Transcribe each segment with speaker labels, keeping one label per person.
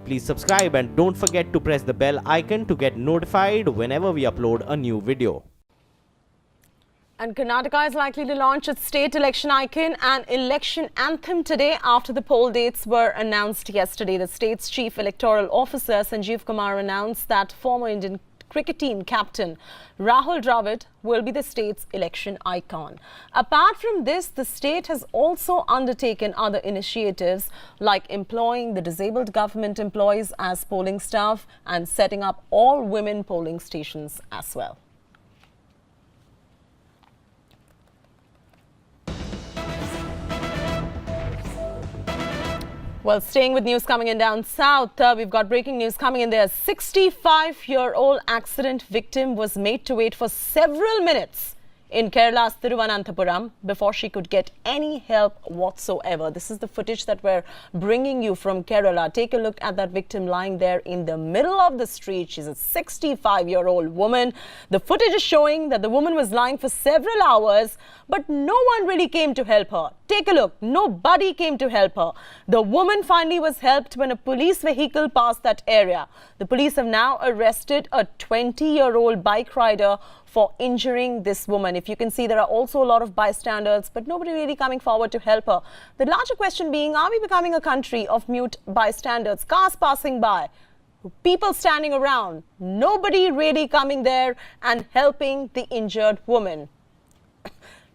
Speaker 1: Please subscribe and don't forget to press the bell icon to get notified whenever we upload a new video.
Speaker 2: And Karnataka is likely to launch its state election icon and election anthem today after the poll dates were announced yesterday. The state's chief electoral officer, Sanjeev Kumar, announced that former Indian cricket team captain Rahul Dravid will be the state's election icon. Apart from this, the state has also undertaken other initiatives like employing the disabled government employees as polling staff and setting up all-women polling stations as well. Well, staying with news coming in down south, we've got breaking news coming in there. A 65-year-old accident victim was made to wait for several minutes in Kerala's Thiruvananthapuram before she could get any help whatsoever. This is the footage that we're bringing you from Kerala. Take a look at that victim lying there in the middle of the street. She's a 65-year-old woman. The footage is showing that the woman was lying for several hours, but no one really came to help her. Take a look. Nobody came to help her. The woman finally was helped when a police vehicle passed that area. The police have now arrested a 20-year-old bike rider for injuring this woman. If you can see, there are also a lot of bystanders, but nobody really coming forward to help her. The larger question being, are we becoming a country of mute bystanders? Cars passing by, people standing around, nobody really coming there and helping the injured woman.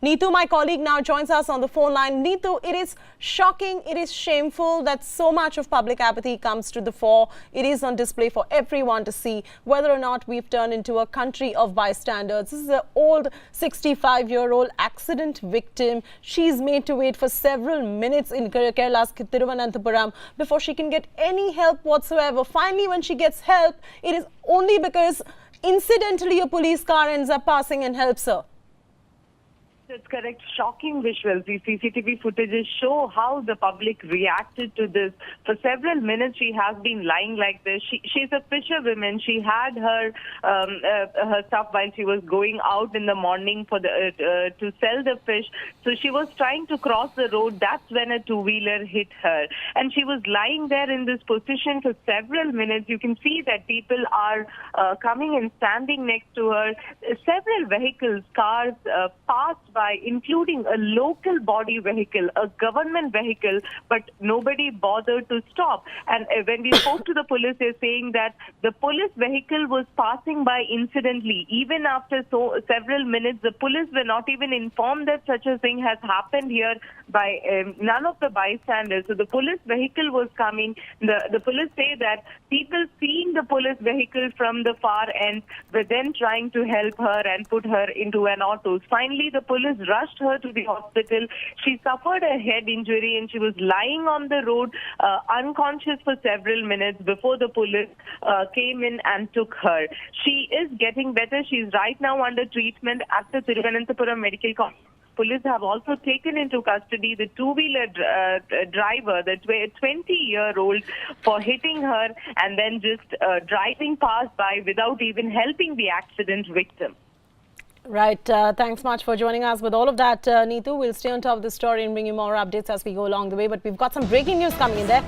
Speaker 2: Neetu, my colleague, now joins us on the phone line. Neetu, it is shocking, it is shameful that so much of public apathy comes to the fore. It is on display for everyone to see whether or not we've turned into a country of bystanders. This is an old 65-year-old accident victim. She's made to wait for several minutes in Kerala's Thiruvananthapuram before she can get any help whatsoever. Finally, when she gets help, it is only because incidentally a police car ends up passing and helps her.
Speaker 3: That's correct. Shocking visuals. The CCTV footages show how the public reacted to this. For several minutes, she has been lying like this. She's a fisherwoman. She had her stuff while she was going out in the morning for to sell the fish. So she was trying to cross the road. That's when a two-wheeler hit her, and she was lying there in this position for several minutes. You can see that people are coming and standing next to her. Several vehicles, cars passed by, including a local body vehicle, a government vehicle, but nobody bothered to stop. And when we spoke to the police, they're saying that the police vehicle was passing by incidentally. Even after several minutes, the police were not even informed that such a thing has happened here by none of the bystanders. So the police vehicle was coming. The police say that people seeing the police vehicle from the far end were then trying to help her and put her into an auto. Finally, the police rushed her to the hospital. She suffered a head injury and she was lying on the road unconscious for several minutes before the police came in and took her. She is getting better. She is right now under treatment at the Thiruvananthapuram Medical College. Police have also taken into custody the two-wheeler driver, the 20-year-old, for hitting her and then just driving past by without even helping the accident victim.
Speaker 2: Right. Thanks much for joining us with all of that, Neetu. We'll stay on top of the story and bring you more updates as we go along the way. But we've got some breaking news coming in there.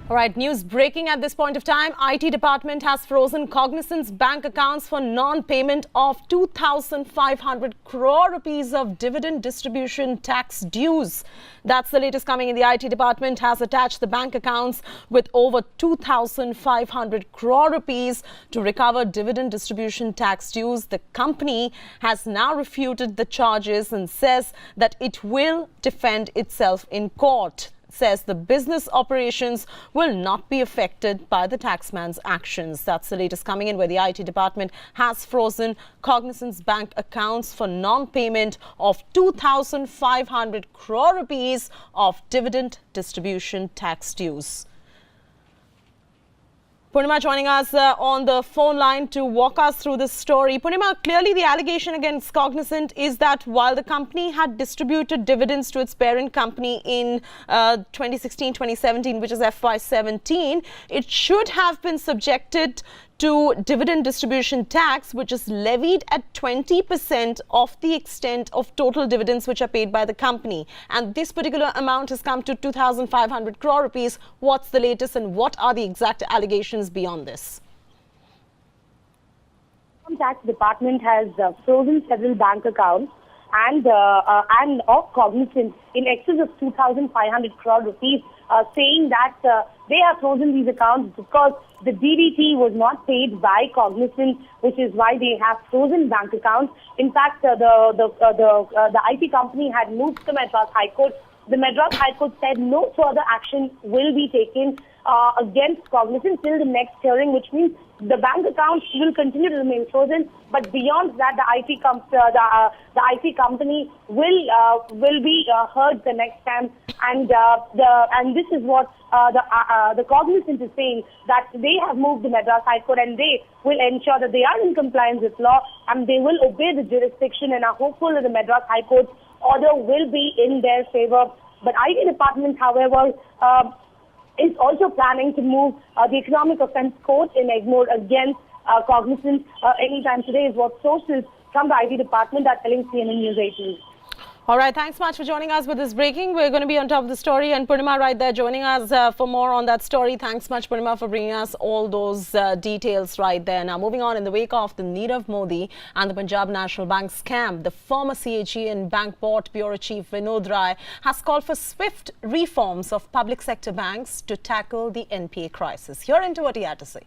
Speaker 2: All right, news breaking at this point of time. IT department has frozen Cognizant's bank accounts for non-payment of 2,500 crore rupees of dividend distribution tax dues. That's the latest coming in. The IT department has attached the bank accounts with over 2,500 crore rupees to recover dividend distribution tax dues. The company has now refuted the charges and says that it will defend itself in court. Says the business operations will not be affected by the taxman's actions. That's the latest coming in, where the IT department has frozen Cognizant's bank accounts for non-payment of 2,500 crore rupees of dividend distribution tax dues. Purnima joining us on the phone line to walk us through this story. Purnima, clearly the allegation against Cognizant is that while the company had distributed dividends to its parent company in 2016-2017, which is FY17, it should have been subjected to dividend distribution tax, which is levied at 20% of the extent of total dividends which are paid by the company. And this particular amount has come to 2,500 crore rupees. What's the latest and what are the exact allegations beyond this?
Speaker 4: The Tax Department has frozen several bank accounts and of Cognizant in excess of 2,500 crore rupees, saying that they have frozen these accounts because the DDT was not paid by Cognizant, which is why they have frozen bank accounts. In fact, the IT company had moved to the Madras High Court. The Madras High Court said no further action will be taken against Cognizant till the next hearing, which means the bank accounts will continue to remain frozen. But beyond that, the IT company will be heard the next time. And this is what the Cognizant is saying, that they have moved the Madras High Court and they will ensure that they are in compliance with law and they will obey the jurisdiction and are hopeful that the Madras High Court's order will be in their favor. But IT department, however, is also planning to move the Economic Offence Court in Egmore against Cognizant anytime today, is what sources from the IT department are telling CNN News 18.
Speaker 2: All right, thanks much for joining us with this breaking. We're going to be on top of the story, and Purnima right there joining us for more on that story. Thanks much, Purnima, for bringing us all those details right there. Now, moving on, in the wake of the Nirav Modi and the Punjab National Bank scam, the former CAG and Bank Board Bureau Chief Vinod Rai has called for swift reforms of public sector banks to tackle the NPA crisis. Hear into what he had to say.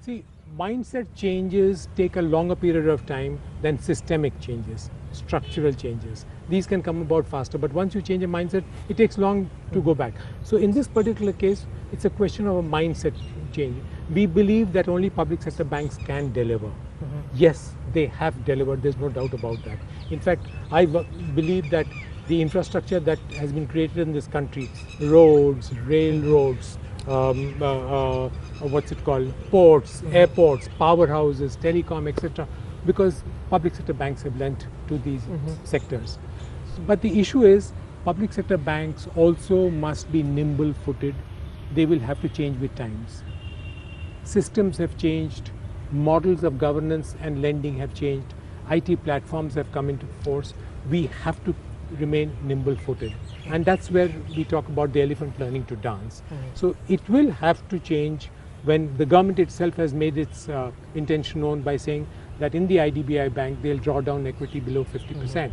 Speaker 5: See, mindset changes take a longer period of time than systemic changes, structural changes. These can come about faster, but once you change a mindset, it takes long to go back. So in this particular case, it's a question of a mindset change. We believe that only public sector banks can deliver. Yes, they have delivered, there's no doubt about that. In fact, I believe that the infrastructure that has been created in this country, roads, railroads, what's it called, ports, airports, powerhouses, telecom, etc., because public sector banks have lent to these sectors. But the issue is, public sector banks also must be nimble-footed. They will have to change with times. Systems have changed, models of governance and lending have changed, IT platforms have come into force. We have to remain nimble-footed, and that's where we talk about the elephant learning to dance. So it will have to change when the government itself has made its intention known by saying that in the IDBI bank they'll draw down equity below 50%.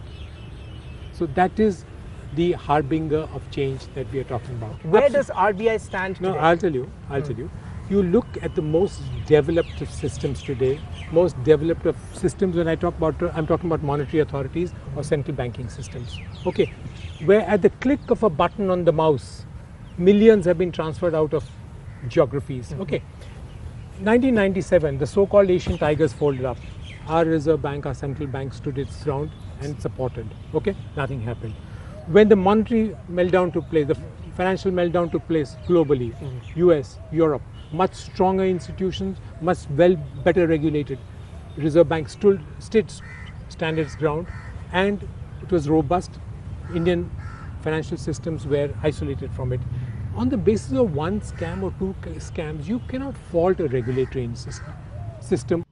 Speaker 5: So that is the harbinger of change that we are talking about.
Speaker 6: Where does RBI stand today?
Speaker 5: No, I'll tell you. You look at the most developed of systems today, most developed of systems, when I talk about, I'm talking about monetary authorities or central banking systems. Okay, where at the click of a button on the mouse, millions have been transferred out of geographies. Okay, 1997, the so-called Asian Tigers folded up. Our Reserve Bank, our central bank stood its ground and supported. Okay, nothing happened. When the monetary meltdown took place, the financial meltdown took place globally, US, Europe, much stronger institutions, much better regulated. Reserve Bank stood its ground, and it was robust. Indian financial systems were isolated from it. On the basis of one scam or two scams, you cannot fault a regulatory system.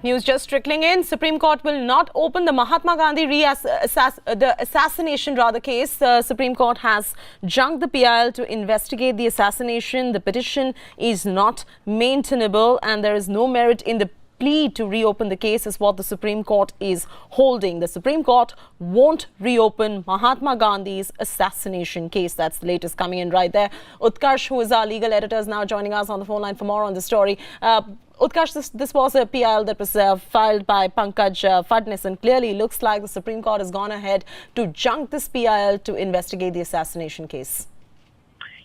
Speaker 2: News just trickling in. Supreme Court will not open the Mahatma Gandhi assassination case. Supreme Court has junked the PIL to investigate the assassination. The petition is not maintainable and there is no merit in the plea to reopen the case, is what the Supreme Court is holding. The Supreme Court won't reopen Mahatma Gandhi's assassination case. That's the latest coming in right there. Utkarsh, who is our legal editor, is now joining us on the phone line for more on the story. Utkarsh, this was a PIL that was filed by Pankaj Fadnis, and clearly looks like the Supreme Court has gone ahead to junk this PIL to investigate the assassination case.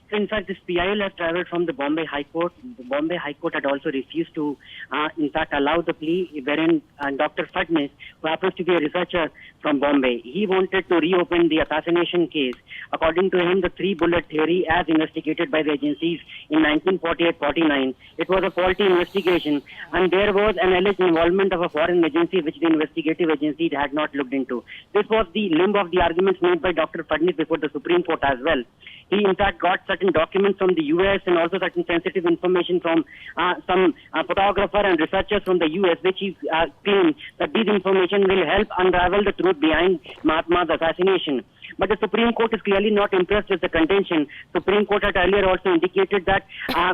Speaker 6: So in fact, this PIL has travelled from the Bombay High Court. The Bombay High Court had also refused to, in fact, allow the plea, wherein Dr. Fadnis, who happens to be a researcher from Bombay, he wanted to reopen the assassination case. According to him, the three-bullet theory, as investigated by the agencies in 1948-49, it was a faulty investigation, and there was an alleged involvement of a foreign agency which the investigative agency had not looked into. This was the limb of the arguments made by Dr. Fadnis before the Supreme Court as well. He, in fact, got certain documents from the US and also certain sensitive information from some photographer and researchers from the US, which he claimed that these information will help unravel the truth behind Mahatma's assassination. But the Supreme Court is clearly not impressed with the contention. Supreme Court had earlier also indicated that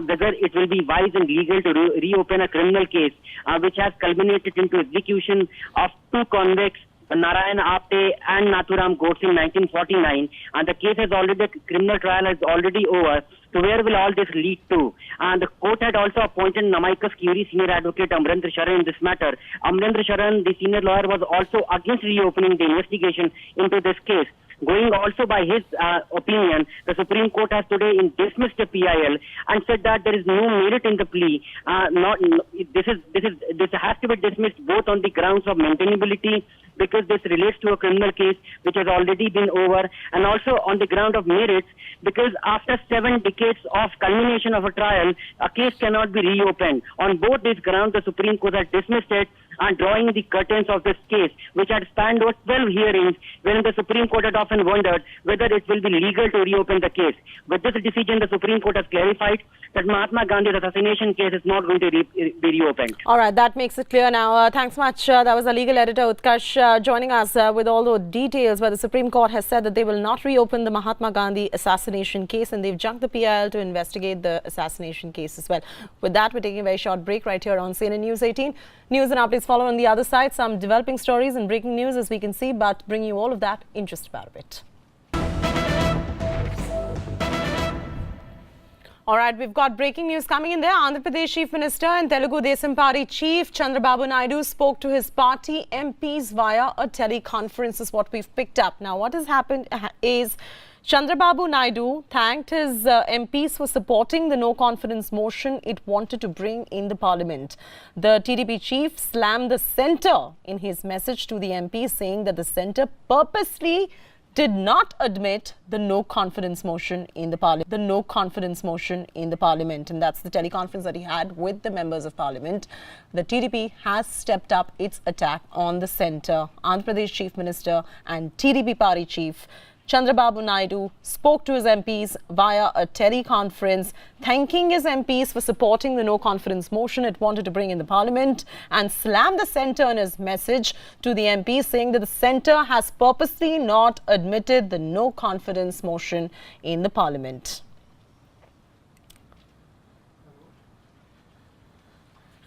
Speaker 6: whether it will be wise and legal to reopen a criminal case, which has culminated into execution of two convicts, Narayan Apte and Nathuram Godse in 1949, and the case has already, the criminal trial is already over. So where will all this lead to? And the court had also appointed amicus curiae senior advocate Amrendra Sharan in this matter. Amrendra Sharan, the senior lawyer, was also against reopening the investigation into this case. Going also by his opinion, the Supreme Court has today dismissed the PIL and said that there is no merit in the plea. This has to be dismissed both on the grounds of maintainability, because this relates to a criminal case which has already been over, and also on the ground of merits, because after 7 decades of culmination of a trial, a case cannot be reopened. On both these grounds, the Supreme Court has dismissed it and drawing the curtains of this case, which had spanned over 12 hearings, wherein the Supreme Court had often wondered whether it will be legal to reopen the case. With this decision, the Supreme Court has clarified that Mahatma Gandhi's assassination case is not going to be reopened.
Speaker 2: All right, that makes it clear now. Thanks much. That was our legal editor, Utkarsh, joining us with all the details, where the Supreme Court has said that they will not reopen the Mahatma Gandhi assassination case, and they've junked the PIL to investigate the assassination case as well. With that, we're taking a very short break right here on CNN News 18. News and updates follow on the other side. Some developing stories and breaking news, as we can see, but bringing you all of that in just about a bit. All right, we've got breaking news coming in there. Andhra Pradesh Chief Minister and Telugu Desam Party Chief Chandrababu Naidu spoke to his party MPs via a teleconference, is what we've picked up. Now, what has happened is Chandrababu Naidu thanked his MPs for supporting the no-confidence motion it wanted to bring in the parliament. The TDP chief slammed the centre in his message to the MPs, saying that the centre purposely did not admit the no-confidence motion in the parliament. And that's the teleconference that he had with the members of parliament. The TDP has stepped up its attack on the centre. Andhra Pradesh Chief Minister and TDP party chief Chandrababu Naidu spoke to his MPs via a teleconference, thanking his MPs for supporting the no-confidence motion it wanted to bring in the parliament, and slammed the centre in his message to the MPs, saying that the centre has purposely not admitted the no-confidence motion in the parliament.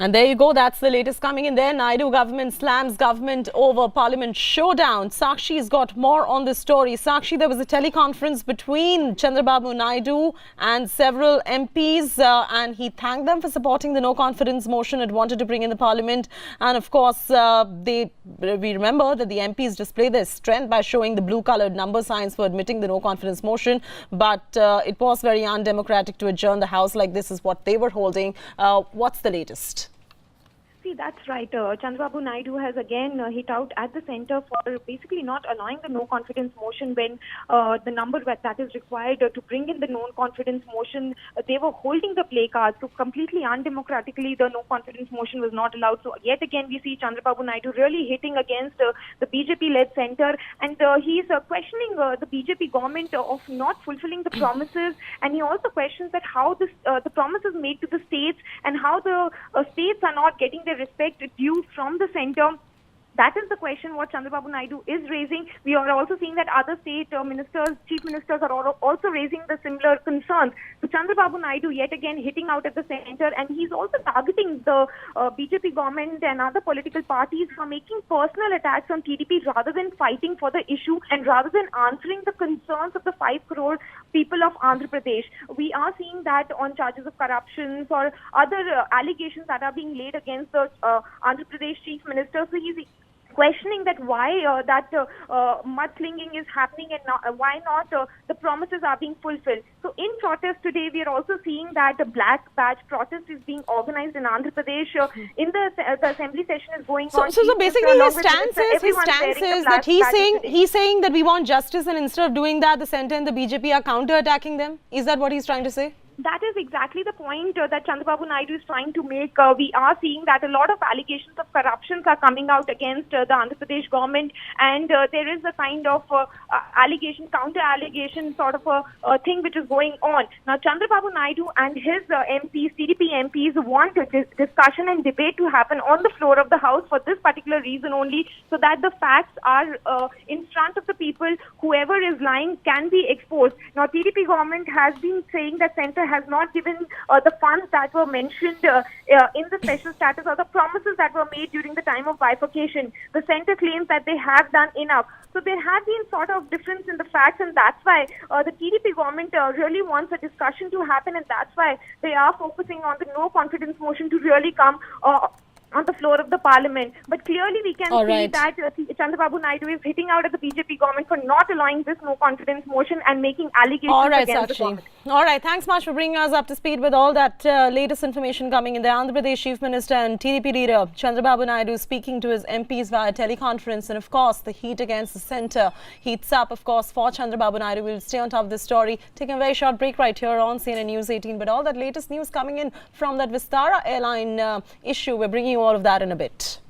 Speaker 2: And there you go, that's the latest coming in there. Naidu government slams government over parliament showdown. Sakshi's got more on this story. Sakshi, there was a teleconference between Chandrababu Naidu and several MPs, and he thanked them for supporting the no-confidence motion it wanted to bring in the parliament. And of course, we remember that the MPs display their strength by showing the blue-coloured number signs for admitting the no-confidence motion. But it was very undemocratic to adjourn the House like this, is what they were holding. What's the latest?
Speaker 7: See, that's right. Chandrababu Naidu has again hit out at the centre for basically not allowing the no-confidence motion when the number that is required to bring in the no-confidence motion, they were holding the play cards. So completely undemocratically, the no-confidence motion was not allowed. So yet again, we see Chandrababu Naidu really hitting against the BJP-led centre, and he's questioning the BJP government of not fulfilling the promises, and he also questions that how this, the promises made to the states and how the states are not getting their respect due from the centre. That is the question what Chandrababu Naidu is raising. We are also seeing that other state ministers, chief ministers are also raising the similar concerns. So Chandrababu Naidu yet again hitting out at the centre, and he's also targeting the BJP government and other political parties for making personal attacks on TDP rather than fighting for the issue and rather than answering the concerns of the 5 crore people of Andhra Pradesh. We are seeing that on charges of corruption or other allegations that are being laid against the Andhra Pradesh chief minister. So he's questioning that why mudslinging is happening and why not the promises are being fulfilled. So in protest today, we are also seeing that a black badge protest is being organized in Andhra Pradesh. In the assembly session is going on.
Speaker 2: So basically his stance is that he's saying that we want justice, and instead of doing that, the centre and the BJP are counter-attacking them. Is that what he's trying to say?
Speaker 7: That is exactly the point that Chandrababu Naidu is trying to make. We are seeing that a lot of allegations of corruptions are coming out against the Andhra Pradesh government, and there is a kind of allegation, counter-allegation sort of a thing which is going on. Now, Chandrababu Naidu and his MPs, TDP MPs, want this discussion and debate to happen on the floor of the House for this particular reason only, so that the facts are in front of the people. Whoever is lying can be exposed. Now, TDP government has been saying that centre has not given the funds that were mentioned in the special status or the promises that were made during the time of bifurcation. The centre claims that they have done enough. So there have been sort of difference in the facts, and that's why the TDP government really wants a discussion to happen, and that's why they are focusing on the no confidence motion to really come on the floor of the parliament. But clearly we can see that Chandrababu Naidu is hitting out at the BJP government for not allowing this no confidence motion and making allegations against the government.
Speaker 2: All right, thanks much for bringing us up to speed with all that latest information coming in. The Andhra Pradesh Chief Minister and TDP leader Chandrababu Naidu speaking to his MPs via teleconference, and of course the heat against the centre heats up, of course, for Chandrababu Naidu. We'll stay on top of this story, taking a very short break right here on CNN News 18. But all that latest news coming in from that Vistara airline issue, we're bringing you all of that in a bit.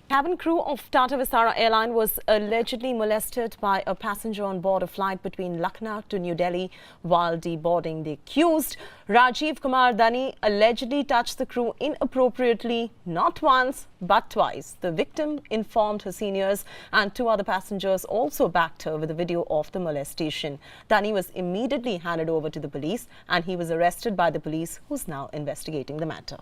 Speaker 2: Cabin crew of Tata Vistara airline was allegedly molested by a passenger on board a flight between Lucknow to New Delhi while deboarding. The accused, Rajiv Kumar Dani, allegedly touched the crew inappropriately not once but twice. The victim informed her seniors, and two other passengers also backed her with a video of the molestation. Dani was immediately handed over to the police, and he was arrested by the police, who's now investigating the matter.